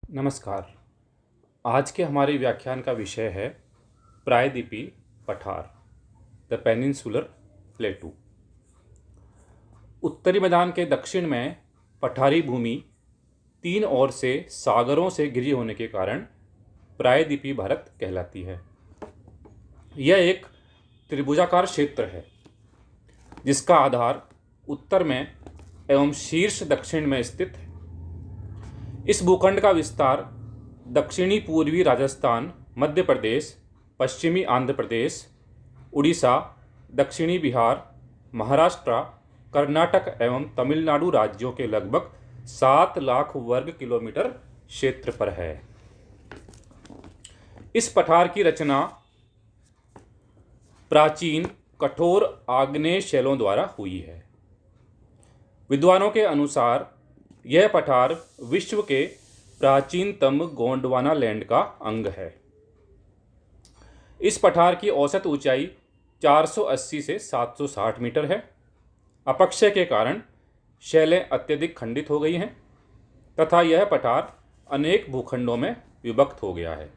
नमस्कार। आज के हमारे व्याख्यान का विषय है प्रायद्वीपीय पठार, द पेनिनसुलर प्लेटू। उत्तरी मैदान के दक्षिण में पठारी भूमि तीन ओर से सागरों से घिरी होने के कारण प्रायद्वीपीय भारत कहलाती है। यह एक त्रिभुजाकार क्षेत्र है जिसका आधार उत्तर में एवं शीर्ष दक्षिण में स्थित है। इस भूखंड का विस्तार दक्षिणी पूर्वी राजस्थान, मध्य प्रदेश, पश्चिमी आंध्र प्रदेश, उड़ीसा, दक्षिणी बिहार, महाराष्ट्र, कर्नाटक एवं तमिलनाडु राज्यों के लगभग 7 लाख वर्ग किलोमीटर क्षेत्र पर है। इस पठार की रचना प्राचीन कठोर आग्नेय शैलों द्वारा हुई है। विद्वानों के अनुसार यह पठार विश्व के प्राचीनतम गोंडवाना लैंड का अंग है। इस पठार की औसत ऊंचाई 480 से 760 मीटर है। अपक्षय के कारण शैलें अत्यधिक खंडित हो गई हैं तथा यह पठार अनेक भूखंडों में विभक्त हो गया है।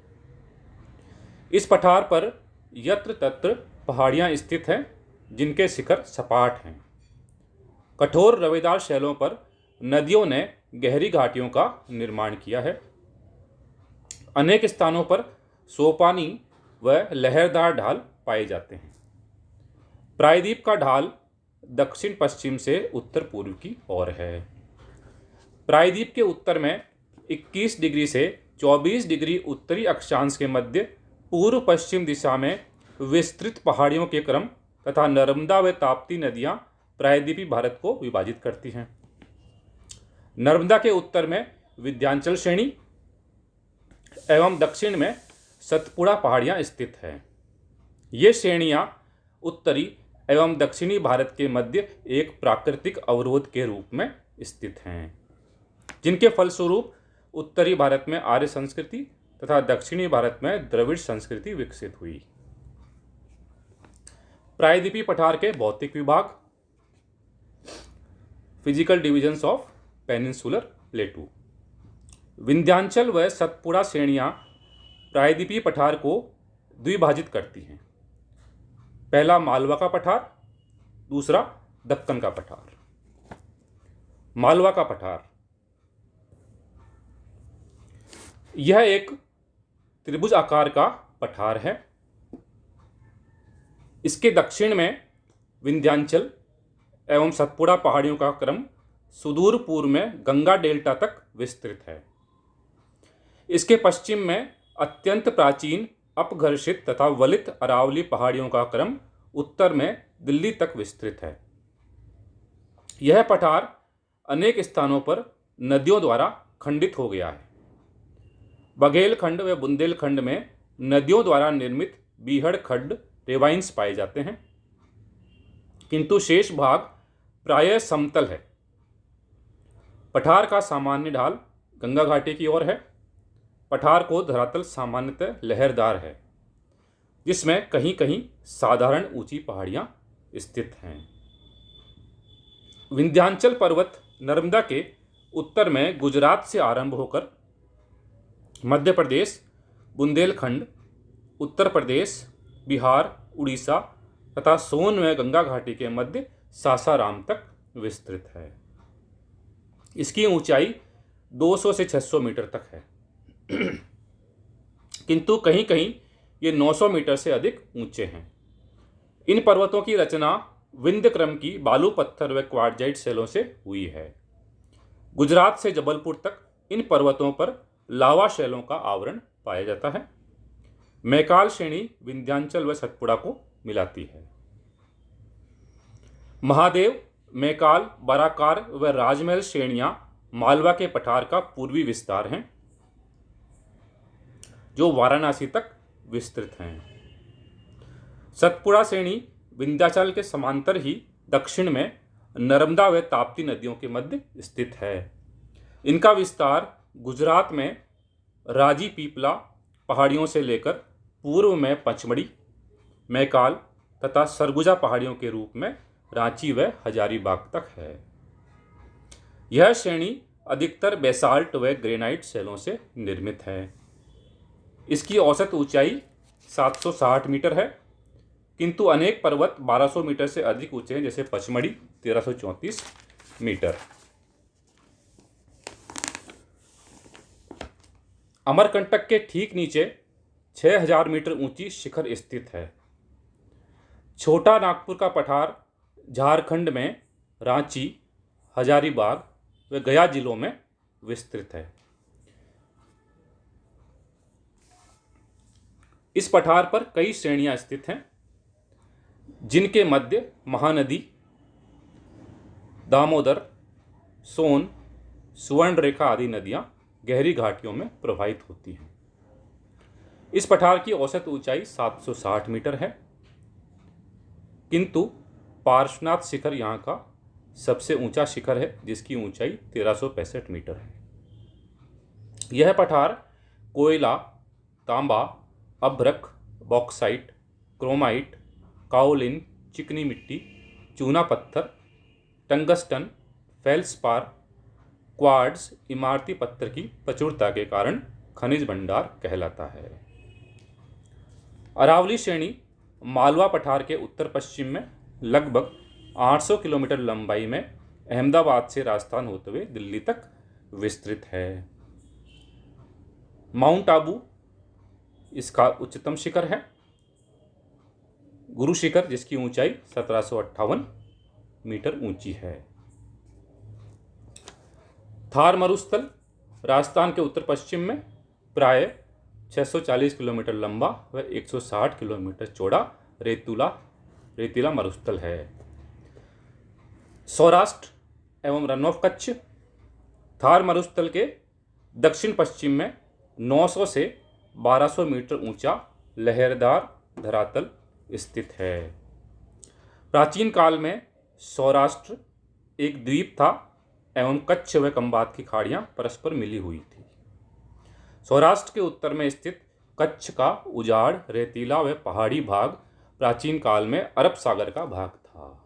इस पठार पर यत्र तत्र पहाड़ियां स्थित हैं जिनके शिखर सपाट हैं। कठोर रवेदार शैलों पर नदियों ने गहरी घाटियों का निर्माण किया है। अनेक स्थानों पर सोपानी व लहरदार ढाल पाए जाते हैं। प्रायद्वीप का ढाल दक्षिण पश्चिम से उत्तर पूर्व की ओर है। प्रायद्वीप के उत्तर में 21 डिग्री से 24 डिग्री उत्तरी अक्षांश के मध्य पूर्व पश्चिम दिशा में विस्तृत पहाड़ियों के क्रम तथा नर्मदा व ताप्ती नदियां प्रायद्वीपीय भारत को विभाजित करती हैं। नर्मदा के उत्तर में विंध्याचल श्रेणी एवं दक्षिण में सतपुड़ा पहाड़ियां स्थित हैं। ये श्रेणियां उत्तरी एवं दक्षिणी भारत के मध्य एक प्राकृतिक अवरोध के रूप में स्थित हैं, जिनके फलस्वरूप उत्तरी भारत में आर्य संस्कृति तथा दक्षिणी भारत में द्रविड़ संस्कृति विकसित हुई। प्रायद्वीपीय पठार के भौतिक विभाग। Physical divisions of peninsular प्लेटू। Vindhyachal व सतपुड़ा श्रेणियां प्रायद्वीपीय पठार को द्विभाजित करती हैं। पहला मालवा का पठार, दूसरा दक्कन का पठार। मालवा का पठार यह एक त्रिभुज आकार का पठार है। इसके दक्षिण में विंध्याचल एवं सतपुड़ा पहाड़ियों का क्रम सुदूर पूर्व में गंगा डेल्टा तक विस्तृत है। इसके पश्चिम में अत्यंत प्राचीन अपघर्षित तथा वलित अरावली पहाड़ियों का क्रम उत्तर में दिल्ली तक विस्तृत है। यह पठार अनेक स्थानों पर नदियों द्वारा खंडित हो गया है। बघेलखंड व बुंदेलखंड में नदियों द्वारा निर्मित बीहड़ खड्ड रेवाइंस पाए जाते हैं, किंतु शेष भाग प्रायः समतल है। पठार का सामान्य ढाल गंगा घाटी की ओर है। पठार को धरातल सामान्यतः लहरदार है, जिसमें कहीं कहीं साधारण ऊंची पहाड़ियां स्थित हैं। विंध्याचल पर्वत नर्मदा के उत्तर में गुजरात से आरंभ होकर मध्य प्रदेश, बुंदेलखंड, उत्तर प्रदेश, बिहार, उड़ीसा तथा सोन व गंगा घाटी के मध्य सासाराम तक विस्तृत है। इसकी ऊंचाई 200 से 600 मीटर तक है, किंतु कहीं कहीं ये 900 मीटर से अधिक ऊंचे हैं। इन पर्वतों की रचना विंध्य क्रम की बालू पत्थर व क्वार्टजाइट शैलों से हुई है। गुजरात से जबलपुर तक इन पर्वतों पर लावा शैलों का आवरण पाया जाता है। मैकाल श्रेणी विंध्याचल व सतपुड़ा को मिलाती है। महादेव, मैकाल, बराकार व राजमहल श्रेणियां मालवा के पठार का पूर्वी विस्तार हैं, जो वाराणसी तक विस्तृत हैं। सतपुड़ा श्रेणी विंध्याचल के समांतर ही दक्षिण में नर्मदा व ताप्ती नदियों के मध्य स्थित है। इनका विस्तार गुजरात में राजी पीपला पहाड़ियों से लेकर पूर्व में पचमढ़ी, मैकाल तथा सरगुजा पहाड़ियों के रूप में रांची व हजारीबाग तक है। यह श्रेणी अधिकतर बेसाल्ट व ग्रेनाइट शैलों से निर्मित है। इसकी औसत ऊंचाई 760 मीटर है, किंतु अनेक पर्वत 1200 मीटर से अधिक ऊंचे हैं, जैसे पचमढ़ी 1334 मीटर। अमरकंटक के ठीक नीचे 6000 मीटर ऊंची शिखर स्थित है। छोटा नागपुर का पठार झारखंड में रांची, हजारीबाग व गया जिलों में विस्तृत है। इस पठार पर कई श्रेणियां स्थित हैं, जिनके मध्य महानदी, दामोदर, सोन, सुवर्णरेखा आदि नदियां गहरी घाटियों में प्रवाहित होती हैं। इस पठार की औसत ऊंचाई 760 मीटर है, किंतु पार्श्वनाथ शिखर यहाँ का सबसे ऊंचा शिखर है, जिसकी ऊंचाई 1365 मीटर है। यह पठार कोयला, तांबा, अभ्रक, बॉक्साइट, क्रोमाइट, काओलिन, चिकनी मिट्टी, चूना पत्थर, टंगस्टन, फेल्सपार, क्वार्ट्ज, इमारती पत्थर की प्रचुरता के कारण खनिज भंडार कहलाता है। अरावली श्रेणी मालवा पठार के उत्तर पश्चिम में लगभग 800 किलोमीटर लंबाई में अहमदाबाद से राजस्थान होते हुए दिल्ली तक विस्तृत है। माउंट आबू इसका उच्चतम शिखर है। गुरु शिखर, जिसकी ऊंचाई 1758 मीटर ऊंची है। थार मरुस्थल राजस्थान के उत्तर पश्चिम में प्राय 640 किलोमीटर लंबा व 160 किलोमीटर चौड़ा रेतीला मरुस्थल है। सौराष्ट्र एवं रन ऑफ कच्छ थार मरुस्थल के दक्षिण पश्चिम में 900 से 1200 मीटर ऊंचा लहरदार धरातल स्थित है। प्राचीन काल में सौराष्ट्र एक द्वीप था एवं कच्छ व कंबात की खाड़ियां परस्पर मिली हुई थी। सौराष्ट्र के उत्तर में स्थित कच्छ का उजाड़ रेतीला व पहाड़ी भाग प्राचीन काल में अरब सागर का भाग था।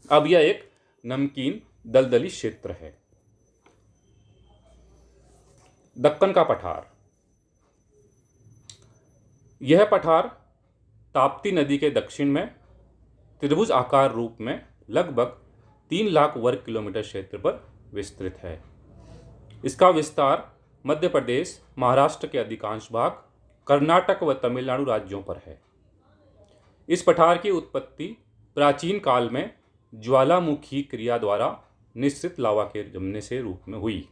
अब यह एक नमकीन दलदली क्षेत्र है। दक्कन का पठार। यह पठार ताप्ती नदी के दक्षिण में त्रिभुज आकार रूप में लगभग 3 लाख वर्ग किलोमीटर क्षेत्र पर विस्तृत है। इसका विस्तार मध्य प्रदेश, महाराष्ट्र के अधिकांश भाग, कर्नाटक व तमिलनाडु राज्यों पर है। इस पठार की उत्पत्ति प्राचीन काल में ज्वालामुखी क्रिया द्वारा निश्चित लावा के जमने से रूप में हुई।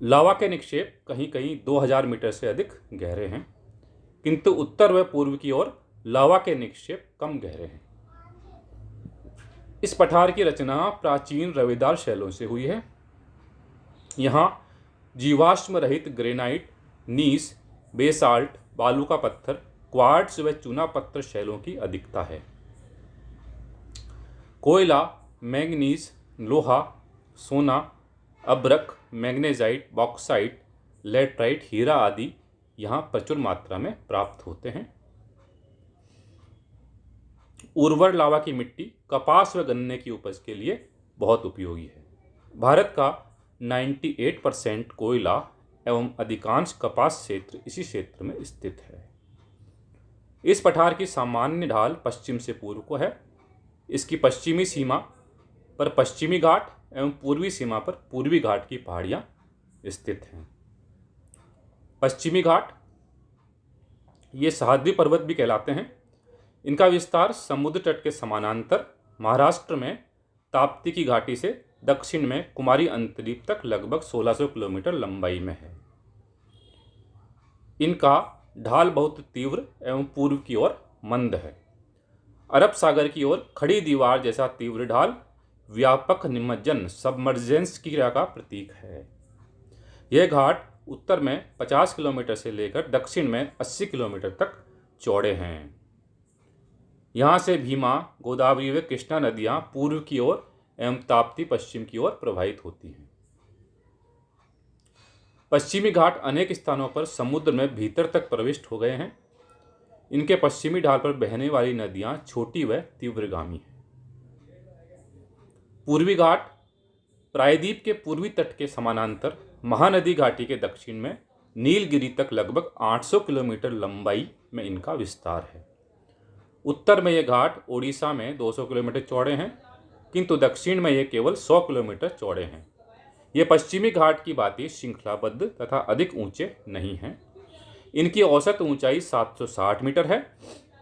लावा के निक्षेप कहीं कहीं 2000 मीटर से अधिक गहरे हैं, किंतु उत्तर व पूर्व की ओर लावा के निक्षेप कम गहरे हैं। इस पठार की रचना प्राचीन रवेदार शैलों से हुई है। यहाँ जीवाश्म रहित ग्रेनाइट, नीस, बेसाल्ट, बालू का पत्थर, क्वार्ट्ज व चूना पत्थर शैलों की अधिकता है। कोयला, मैंगनीज, लोहा, सोना, अभ्रक, मैग्नेजाइट, बॉक्साइट, लेटराइट, हीरा आदि यहाँ प्रचुर मात्रा में प्राप्त होते हैं। उर्वर लावा की मिट्टी कपास व गन्ने की उपज के लिए बहुत उपयोगी है। भारत का 98% कोयला एवं अधिकांश कपास क्षेत्र इसी क्षेत्र में स्थित है। इस पठार की सामान्य ढाल पश्चिम से पूर्व को है। इसकी पश्चिमी सीमा पर पश्चिमी घाट एवं पूर्वी सीमा पर पूर्वी घाट की पहाड़ियाँ स्थित हैं। पश्चिमी घाट ये सह्याद्री पर्वत भी कहलाते हैं। इनका विस्तार समुद्र तट के समानांतर महाराष्ट्र में ताप्ती की घाटी से दक्षिण में कुमारी अंतरीप तक लगभग 1600 किलोमीटर लंबाई में है। इनका ढाल बहुत तीव्र एवं पूर्व की ओर मंद है। अरब सागर की ओर खड़ी दीवार जैसा तीव्र ढाल व्यापक निमज्जन सबमर्जेंस की क्रिया का प्रतीक है। यह घाट उत्तर में 50 किलोमीटर से लेकर दक्षिण में 80 किलोमीटर तक चौड़े हैं। यहाँ से भीमा, गोदावरी व कृष्णा नदियाँ पूर्व की ओर एवं ताप्ती पश्चिम की ओर प्रवाहित होती हैं। पश्चिमी घाट अनेक स्थानों पर समुद्र में भीतर तक प्रविष्ट हो गए हैं। इनके पश्चिमी ढाल पर बहने वाली नदियाँ छोटी व तीव्रगामी हैं। पूर्वी घाट प्रायद्वीप के पूर्वी तट के समानांतर महानदी घाटी के दक्षिण में नीलगिरी तक लगभग 800 किलोमीटर लंबाई में इनका विस्तार है। उत्तर में ये घाट ओडिशा में 200 किलोमीटर चौड़े हैं, किंतु दक्षिण में ये केवल 100 किलोमीटर चौड़े हैं। ये पश्चिमी घाट की भांति श्रृंखलाबद्ध तथा अधिक ऊंचे नहीं हैं। इनकी औसत ऊंचाई 760 मीटर है,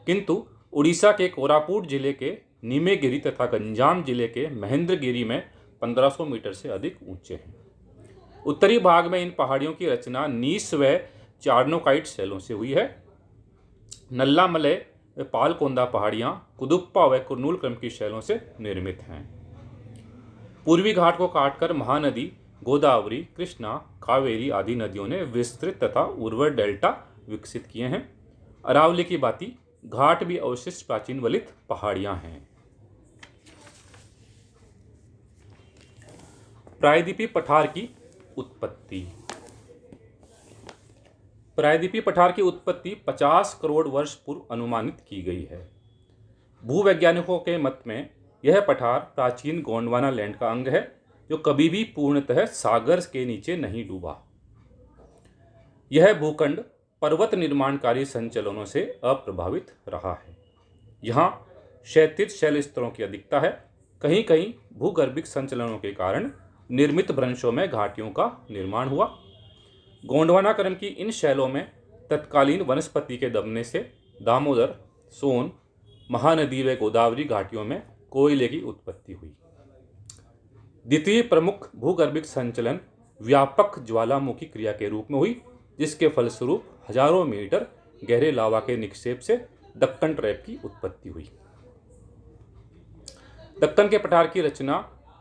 किंतु उड़ीसा के कोरापुट जिले के नीमेगिरी तथा गंजाम जिले के महेंद्रगिरी में 1500 मीटर से अधिक ऊंचे हैं। उत्तरी भाग में इन पहाड़ियों की रचना नीस व चार्नोकाइट शैलों से हुई है। नल्लामले व पालकोंदा पहाड़ियाँ कुदुप्पा व कुर्नूल क्रम की शैलों से निर्मित हैं। पूर्वी घाट को काटकर महानदी गोदावरी, कृष्णा, कावेरी आदि नदियों ने विस्तृत तथा उर्वर डेल्टा विकसित किए हैं। अरावली की भांति घाट भी अवशिष्ट प्राचीन वलित पहाड़ियां हैं। प्रायद्वीपीय पठार की उत्पत्ति। प्रायद्वीपीय पठार की उत्पत्ति 50 करोड़ वर्ष पूर्व अनुमानित की गई है। भूवैज्ञानिकों के मत में यह पठार प्राचीन गोंडवाना लैंड का अंग है, जो कभी भी पूर्णतः सागर के नीचे नहीं डूबा। यह भूखंड पर्वत निर्माणकारी संचलनों से अप्रभावित रहा है। यहाँ क्षैतिज शैल स्तरों की अधिकता है। कहीं कहीं भूगर्भिक संचलनों के कारण निर्मित भ्रंशों में घाटियों का निर्माण हुआ। गोंडवाना क्रम की इन शैलों में तत्कालीन वनस्पति के दबने से दामोदर, सोन, महानदी व गोदावरी घाटियों में कोयले की उत्पत्ति हुई। द्वितीय प्रमुख भूगर्भिक संचलन व्यापक ज्वालामुखी क्रिया के रूप में हुई, जिसके फलस्वरूप हजारों मीटर गहरे लावा के निक्षेप से दक्कन ट्रैप की उत्पत्ति हुई। दक्कन के पठार की रचना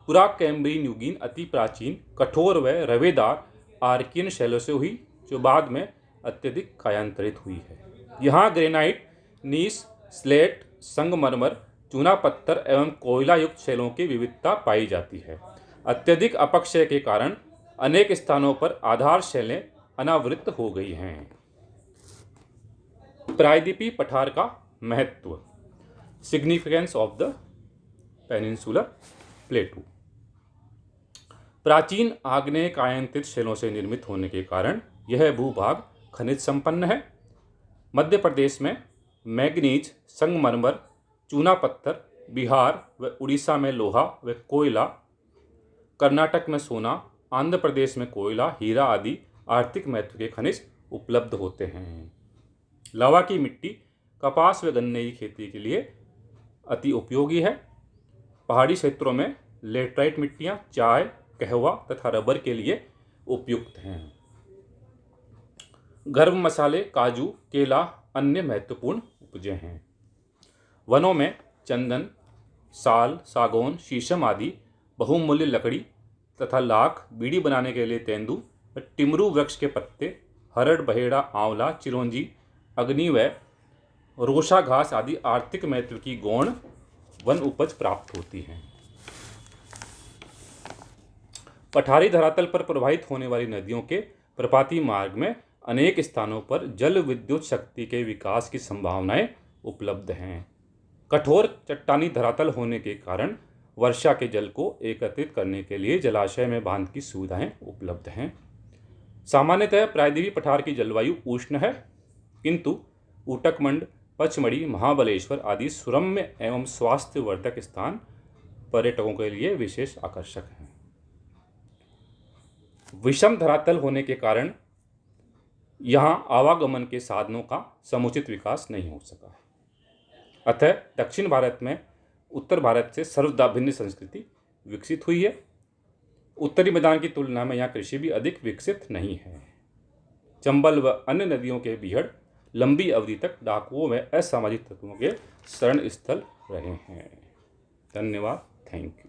पुरा कैम्ब्रियन युगीन अति प्राचीन कठोर व रवेदार आर्कियन शैलों से हुई, जो बाद में अत्यधिक कायांतरित हुई है। यहाँ ग्रेनाइट, नीस, स्लेट, संगमरमर, चूना पत्थर एवं कोयला युक्त शैलों की विविधता पाई जाती है। अत्यधिक अपक्षय के कारण अनेक स्थानों पर आधार शैलें अनावृत हो गई हैं। प्रायद्वीपीय पठार का महत्व। Significance of the peninsular प्लेटू। प्राचीन आग्नेय कायांतित शैलों से निर्मित होने के कारण यह भूभाग खनिज संपन्न है। मध्य प्रदेश में मैग्नीज, संगमरमर, चूना पत्थर, बिहार व उड़ीसा में लोहा व कोयला, कर्नाटक में सोना, आंध्र प्रदेश में कोयला, हीरा आदि आर्थिक महत्व के खनिज उपलब्ध होते हैं। लावा की मिट्टी कपास व गन्ने की खेती के लिए अति उपयोगी है। पहाड़ी क्षेत्रों में लेटराइट मिट्टियाँ चाय, कहवा तथा रबर के लिए उपयुक्त हैं। गर्म मसाले, काजू, केला अन्य महत्वपूर्ण उपजें हैं। वनों में चंदन, साल, सागौन, शीशम आदि बहुमूल्य लकड़ी तथा लाख, बीड़ी बनाने के लिए तेंदू, टिमरू वृक्ष के पत्ते, हरड़, बहेड़ा, आंवला, चिरौंजी, अग्नि व रोशा घास आदि आर्थिक महत्व की गौण वन उपज प्राप्त होती हैं। पठारी धरातल पर प्रवाहित होने वाली नदियों के प्रपाती मार्ग में अनेक स्थानों पर जल विद्युत शक्ति के विकास की संभावनाएं उपलब्ध हैं। कठोर चट्टानी धरातल होने के कारण वर्षा के जल को एकत्रित करने के लिए जलाशय में बांध की सुविधाएं उपलब्ध हैं। सामान्यतः प्रायद्वीपीय पठार की जलवायु उष्ण है, किंतु ऊटकमंड, पचमढ़ी, महाबलेश्वर आदि सुरम्य एवं स्वास्थ्यवर्धक स्थान पर्यटकों के लिए विशेष आकर्षक हैं। विषम धरातल होने के कारण यहाँ आवागमन के साधनों का समुचित विकास नहीं हो सका है। अतः दक्षिण भारत में उत्तर भारत से सर्वदा भिन्न संस्कृति विकसित हुई है। उत्तरी मैदान की तुलना में यहाँ कृषि भी अधिक विकसित नहीं है। चंबल व अन्य नदियों के बीहड़ लंबी अवधि तक डाकुओं व असामाजिक तत्वों के शरण स्थल रहे हैं। धन्यवाद। Thank you.